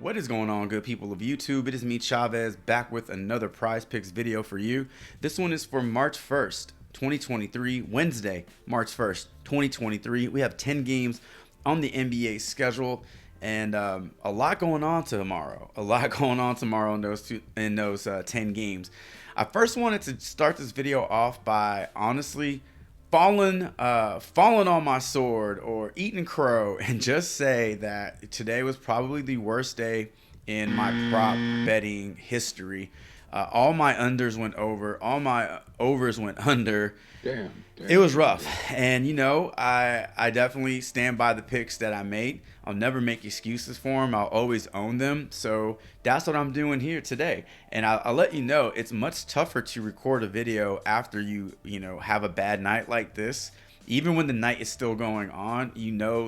What is going on, good people of YouTube? It is me, Chavez, back with another Prize Picks video for you. This one is for March 1st, 2023, Wednesday, March 1st, 2023. We have 10 games on the NBA schedule and a lot going on tomorrow. In those 10 games. I first wanted to start this video off by honestly fallen on my sword or eating crow and just say that today was probably the worst day in my prop betting history. All my unders went over, all my overs went under. Damn. It was rough. And I definitely stand by the picks that I made. I'll never make excuses for them. I'll always own them. So that's what I'm doing here today. And I'll let you know, it's much tougher to record a video after you have a bad night like this. Even when the night is still going on,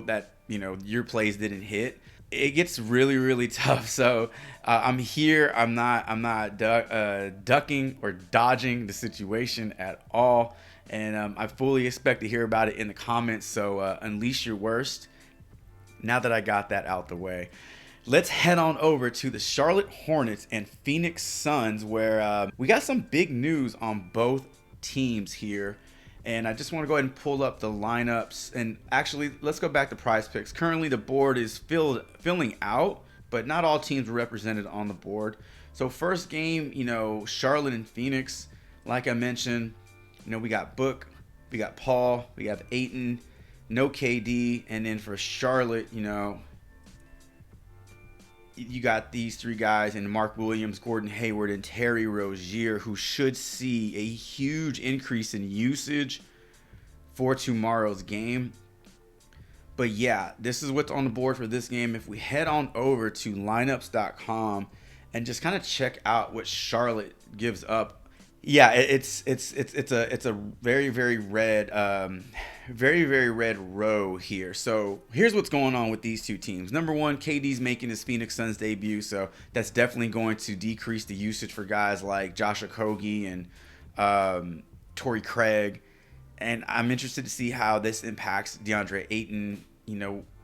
that your plays didn't hit. It gets really, really tough. So I'm here. I'm not ducking or dodging the situation at all. And I fully expect to hear about it in the comments. So unleash your worst. Now that I got that out the way, let's head on over to the Charlotte Hornets and Phoenix Suns, where we got some big news on both teams here. And I just want to go ahead and pull up the lineups. And actually, let's go back to Prize Picks. Currently, the board is filling out, but not all teams are represented on the board. So first game, Charlotte and Phoenix. Like I mentioned, we got Book, we got Paul, we have Ayton, no KD, and then for Charlotte, you got these three guys and Mark Williams, Gordon Hayward, and Terry Rozier, who should see a huge increase in usage for tomorrow's game. But yeah, this is what's on the board for this game. If we head on over to lineups.com and just kind of check out what Charlotte gives up. Yeah, it's a very, very red row here. So here's what's going on with these two teams. Number one, KD's making his Phoenix Suns debut, so that's definitely going to decrease the usage for guys like Josh Okogie and Torrey Craig. And I'm interested to see how this impacts DeAndre Ayton.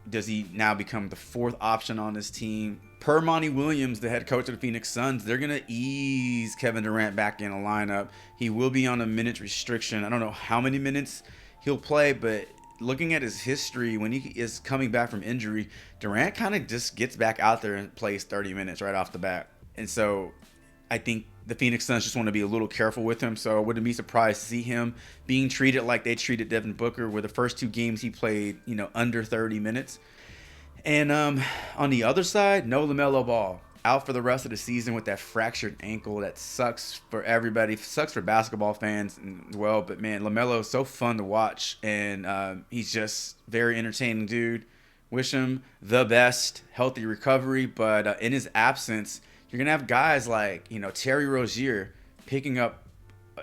Does he now become the fourth option on this team? Per Monty Williams, the head coach of the Phoenix Suns, they're going to ease Kevin Durant back in a lineup. He will be on a minute restriction. I don't know how many minutes he'll play, but looking at his history, when he is coming back from injury, Durant kind of just gets back out there and plays 30 minutes right off the bat. And so I think the Phoenix Suns just want to be a little careful with him. So I wouldn't be surprised to see him being treated like they treated Devin Booker, where the first two games he played, under 30 minutes. And on the other side, no LaMelo Ball. Out for the rest of the season with that fractured ankle. That sucks for everybody. Sucks for basketball fans as well. But, man, LaMelo is so fun to watch. And he's just very entertaining dude. Wish him the best, healthy recovery. But in his absence, you're going to have guys like, Terry Rozier picking up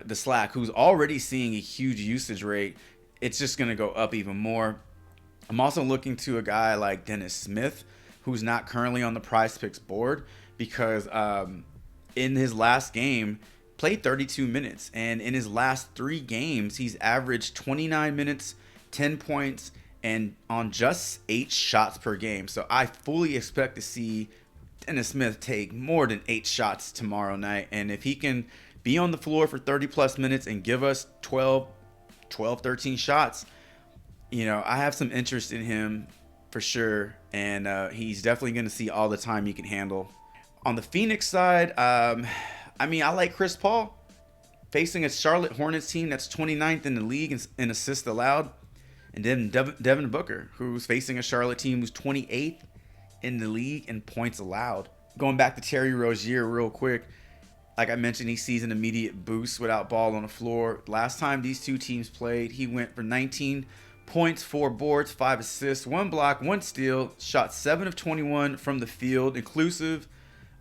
the slack, who's already seeing a huge usage rate. It's just going to go up even more. I'm also looking to a guy like Dennis Smith, who's not currently on the Prize Picks board, because in his last game, played 32 minutes. And in his last 3 games, he's averaged 29 minutes, 10 points, and on just 8 shots per game. So I fully expect to see Dennis Smith take more than 8 shots tomorrow night. And if he can be on the floor for 30-plus minutes and give us 12, 13 shots, I have some interest in him for sure, and he's definitely going to see all the time he can handle. On the Phoenix side, I like Chris Paul facing a Charlotte Hornets team that's 29th in the league in assists allowed, and then Devin Booker, who's facing a Charlotte team who's 28th in the league in points allowed. Going back to Terry Rozier real quick, like I mentioned, he sees an immediate boost without Ball on the floor. Last time these two teams played, he went for 19 points, 4 boards, 5 assists, 1 block, 1 steal, shot 7 of 21 from the field, inclusive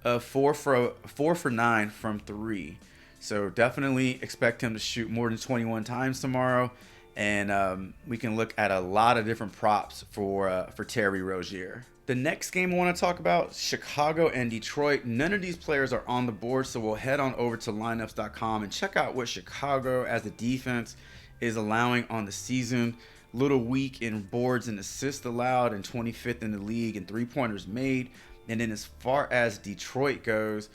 of 4 for 9 from 3. So definitely expect him to shoot more than 21 times tomorrow, and we can look at a lot of different props for Terry Rozier. The next game I want to talk about, Chicago and Detroit. None of these players are on the board, so we'll head on over to lineups.com and check out what Chicago as a defense is allowing on the season. Little weak in boards and assists allowed, and 25th in the league in 3-pointers made. And then as far as Detroit goes,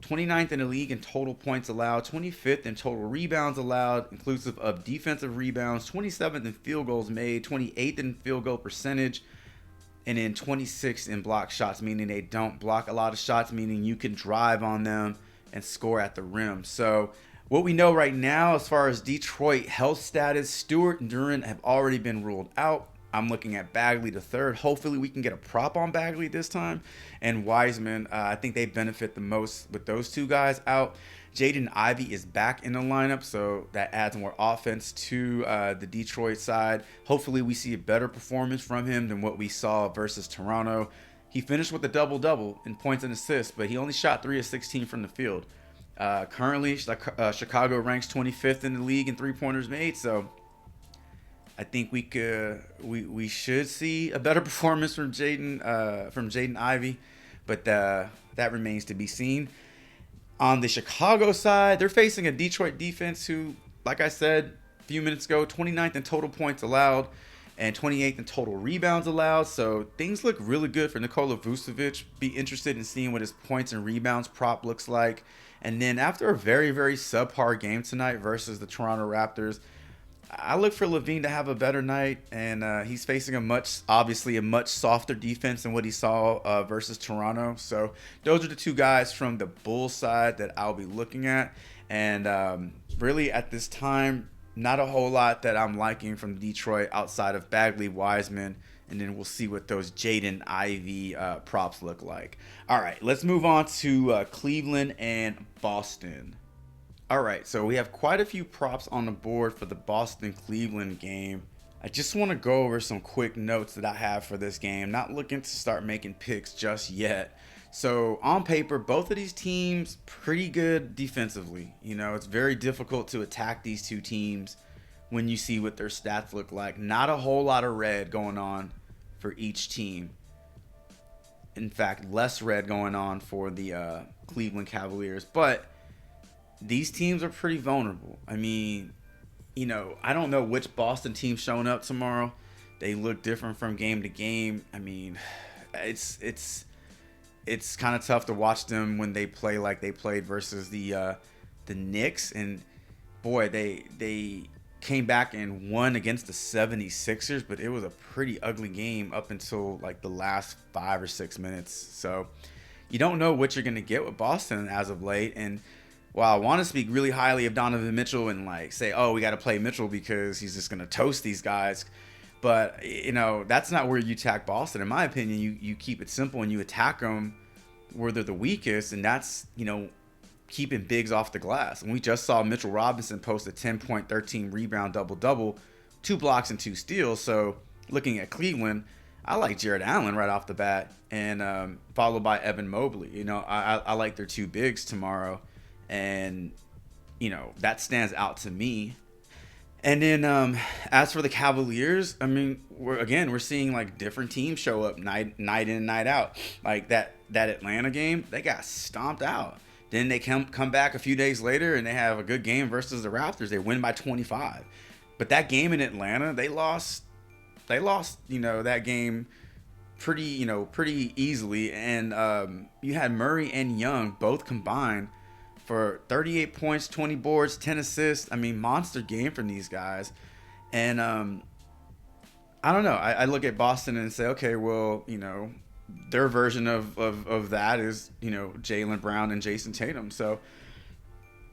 29th in the league in total points allowed, 25th in total rebounds allowed, inclusive of defensive rebounds, 27th in field goals made, 28th in field goal percentage, and then 26th in block shots, meaning they don't block a lot of shots, meaning you can drive on them and score at the rim. So what we know right now as far as Detroit health status, Stewart and Durant have already been ruled out. I'm looking at Bagley the third. Hopefully we can get a prop on Bagley this time. And Wiseman, I think they benefit the most with those two guys out. Jaden Ivey is back in the lineup, so that adds more offense to the Detroit side. Hopefully we see a better performance from him than what we saw versus Toronto. He finished with a double-double in points and assists, but he only shot 3 of 16 from the field. Currently, Chicago ranks 25th in the league in three-pointers made, so I think we should see a better performance from Jaden Ivey, but that remains to be seen. On the Chicago side, they're facing a Detroit defense who, like I said a few minutes ago, 29th in total points allowed and 28th in total rebounds allowed. So things look really good for Nikola Vucevic. Be interested in seeing what his points and rebounds prop looks like. And then after a very, very subpar game tonight versus the Toronto Raptors, I look for LaVine to have a better night, and he's facing obviously a much softer defense than what he saw versus Toronto. So those are the two guys from the Bulls side that I'll be looking at. And really at this time, not a whole lot that I'm liking from Detroit outside of Bagley, Wiseman, and then we'll see what those Jaden Ivey props look like. All right, let's move on to Cleveland and Boston. All right, so we have quite a few props on the board for the Boston-Cleveland game. I just want to go over some quick notes that I have for this game. Not looking to start making picks just yet. So on paper, both of these teams pretty good defensively. You know, it's very difficult to attack these two teams when you see what their stats look like. Not a whole lot of red going on for each team. In fact, less red going on for the Cleveland Cavaliers. But these teams are pretty vulnerable. I mean, you know, I don't know which Boston team's showing up tomorrow. They look different from game to game. I mean, it's kind of tough to watch them when they play like they played versus the Knicks. And boy, they came back and won against the 76ers, but it was a pretty ugly game up until like the last 5 or 6 minutes. So you don't know what you're going to get with Boston as of late. And while I want to speak really highly of Donovan Mitchell and like say, oh, we got to play Mitchell because he's just going to toast these guys. But, you know, that's not where you attack Boston. In my opinion, you keep it simple and you attack them where they're the weakest. And that's, you know, keeping bigs off the glass. And we just saw Mitchell Robinson post a 10-point, 13 rebound double-double, 2 blocks and 2 steals. So looking at Cleveland, I like Jared Allen right off the bat and followed by Evan Mobley. You know, I like their 2 bigs tomorrow. And, you know, that stands out to me. And then as for the Cavaliers, I mean, we're seeing like different teams show up night in, night out. Like that Atlanta game, they got stomped out. Then they come back a few days later and they have a good game versus the Raptors. They win by 25. But that game in Atlanta, they lost, you know, that game pretty easily. And you had Murray and Young both combined for 38 points, 20 boards, 10 assists. I mean, monster game from these guys. And I don't know. I look at Boston and say, okay, well, you know, their version of that is, you know, Jaylen Brown and Jason Tatum. So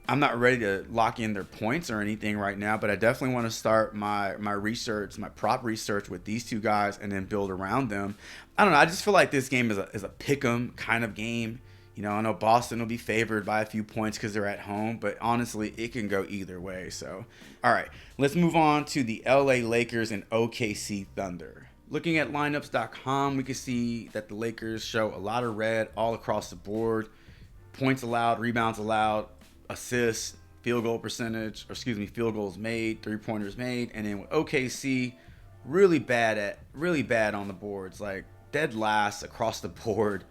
I'm not ready to lock in their points or anything right now, but I definitely want to start my research, my prop research with these two guys and then build around them. I don't know. I just feel like this game is a pick 'em kind of game. You know, I know Boston will be favored by a few points because they're at home, but honestly, it can go either way. So, all right, let's move on to the LA Lakers and OKC Thunder. Looking at lineups.com, we can see that the Lakers show a lot of red all across the board. Points allowed, rebounds allowed, assists, field goals made, three-pointers made. And then with OKC, really bad on the boards, like dead last across the board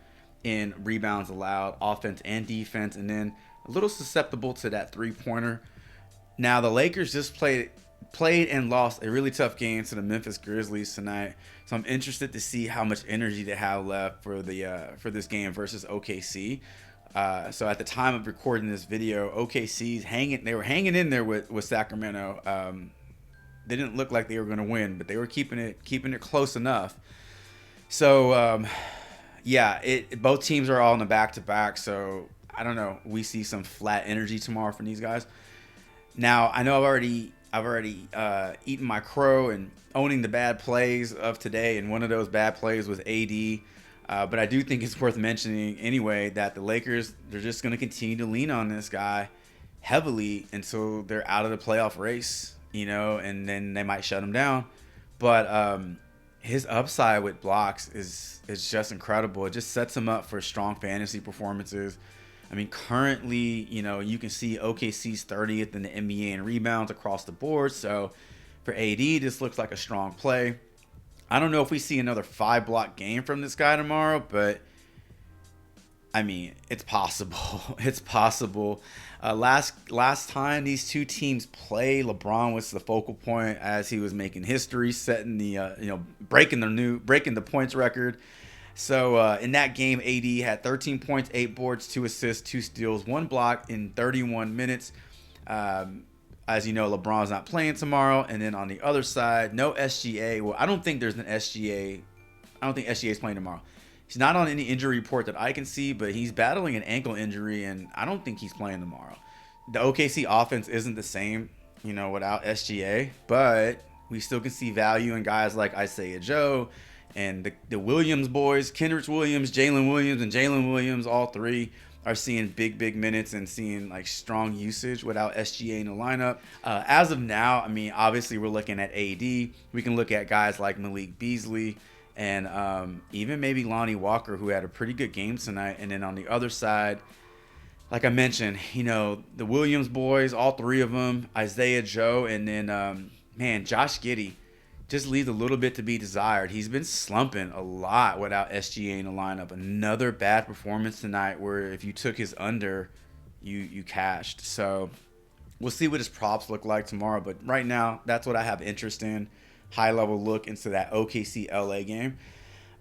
in rebounds allowed, offense and defense, and then a little susceptible to that three-pointer. Now, the Lakers just played played and lost a really tough game to the Memphis Grizzlies tonight. So I'm interested to see how much energy they have left for this game versus OKC. So at the time of recording this video, they were hanging in there with Sacramento. They didn't look like they were going to win, but they were keeping it close enough. So both teams are all in the back-to-back. So I don't know. We see some flat energy tomorrow from these guys. Now I know I've already eaten my crow and owning the bad plays of today, and one of those bad plays was AD. But I do think it's worth mentioning anyway that the Lakers, they're just going to continue to lean on this guy heavily until they're out of the playoff race, and then they might shut him down. But his upside with blocks is just incredible. It just sets him up for strong fantasy performances. I mean, currently, you can see OKC's 30th in the NBA in rebounds across the board. So for AD, this looks like a strong play. I don't know if we see another 5-block game from this guy tomorrow, but I mean, it's possible. It's possible. Last time these two teams played, LeBron was the focal point as he was making history, setting the breaking the points record. So in that game, AD had 13 points, 8 boards, 2 assists, 2 steals, 1 block in 31 minutes. As you know, LeBron's not playing tomorrow. And then on the other side, no SGA. Well, I don't think there's an SGA. I don't think SGA is playing tomorrow. He's not on any injury report that I can see, but he's battling an ankle injury, and I don't think he's playing tomorrow. The OKC offense isn't the same, without SGA, but we still can see value in guys like Isaiah Joe and the Williams boys, Kendrick Williams, Jalen Williams, all three are seeing big minutes and seeing like strong usage without SGA in the lineup. As of now, I mean, obviously we're looking at AD. We can look at guys like Malik Beasley and even maybe Lonnie Walker, who had a pretty good game tonight. And then on the other side, like I mentioned, the Williams boys, all three of them, Isaiah Joe, and then, Josh Giddey just leaves a little bit to be desired. He's been slumping a lot without SGA in the lineup. Another bad performance tonight where if you took his under, you cashed. So we'll see what his props look like tomorrow. But right now, that's what I have interest in. High-level look into that OKC LA game.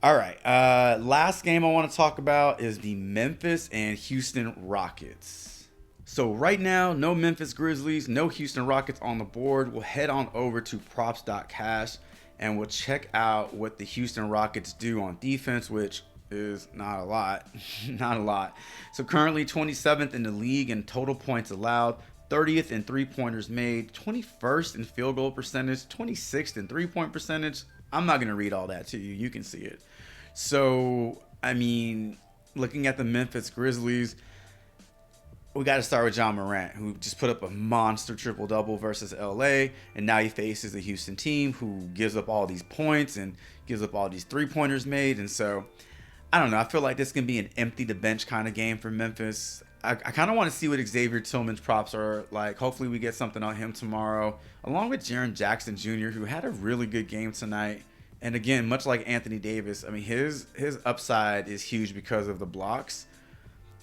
All right, last game I want to talk about is the Memphis and Houston Rockets. So right now, no Memphis Grizzlies, no Houston Rockets on the board. We'll head on over to props.cash and we'll check out what the Houston Rockets do on defense, which is not a lot. Not a lot. So currently 27th in the league in total points allowed, 30th in three-pointers made, 21st in field goal percentage, 26th in three-point percentage. I'm not going to read all that to you. You can see it. So, I mean, looking at the Memphis Grizzlies, we got to start with John Morant, who just put up a monster triple-double versus LA, and now he faces the Houston team who gives up all these points and gives up all these three-pointers made. And so, I don't know. I feel like this can be an empty-the-bench kind of game for Memphis. I kind of want to see what Xavier Tillman's props are like. Hopefully we get something on him tomorrow, along with Jaren Jackson Jr., who had a really good game tonight. And again, much like Anthony Davis, I mean, his upside is huge because of the blocks.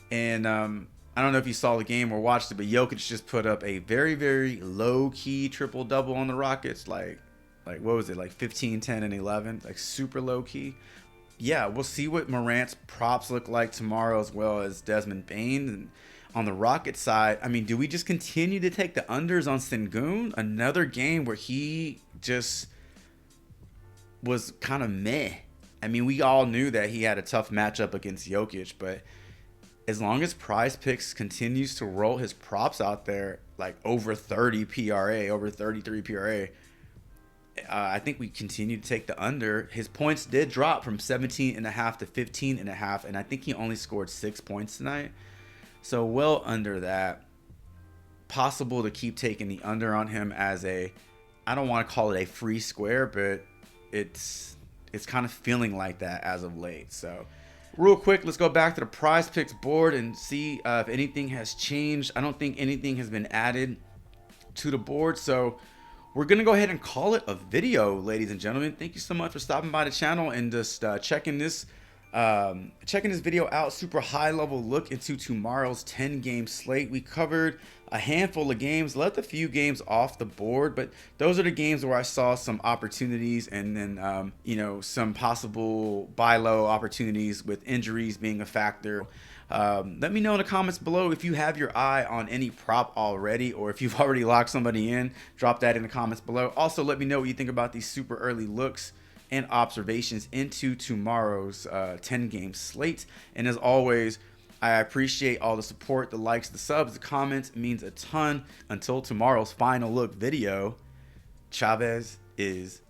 And I don't know if you saw the game or watched it, but Jokic just put up a very, very low-key triple-double on the Rockets. Like what was it, like 15, 10, and 11? Like super low-key. Yeah, we'll see what Morant's props look like tomorrow, as well as Desmond Bane. And on the Rocket side, I mean, do we just continue to take the unders on Sengun? Another game where he just was kind of meh. I mean, we all knew that he had a tough matchup against Jokic, but as long as Prizepicks continues to roll his props out there, like over 30 PRA, over 33 PRA, I think we continue to take the under. His points did drop from 17.5 to 15.5, and I think he only scored 6 points tonight. So well under that. Possible to keep taking the under on him as a, I don't want to call it a free square, but it's kind of feeling like that as of late. So real quick, let's go back to the Prizepicks board and see if anything has changed. I don't think anything has been added to the board, so we're going to go ahead and call it a video, ladies and gentlemen. Thank you so much for stopping by the channel and just checking this video out. Super high level look into tomorrow's 10-game slate. We covered a handful of games, left a few games off the board, but those are the games where I saw some opportunities, and then some possible buy low opportunities with injuries being a factor. Let me know in the comments below if you have your eye on any prop already, or if you've already locked somebody in. Drop that in the comments below. Also, let me know what you think about these super early looks and observations into tomorrow's 10-game slate. And as always, I appreciate all the support, the likes, the subs, the comments. It means a ton. Until tomorrow's final look video, Chavez is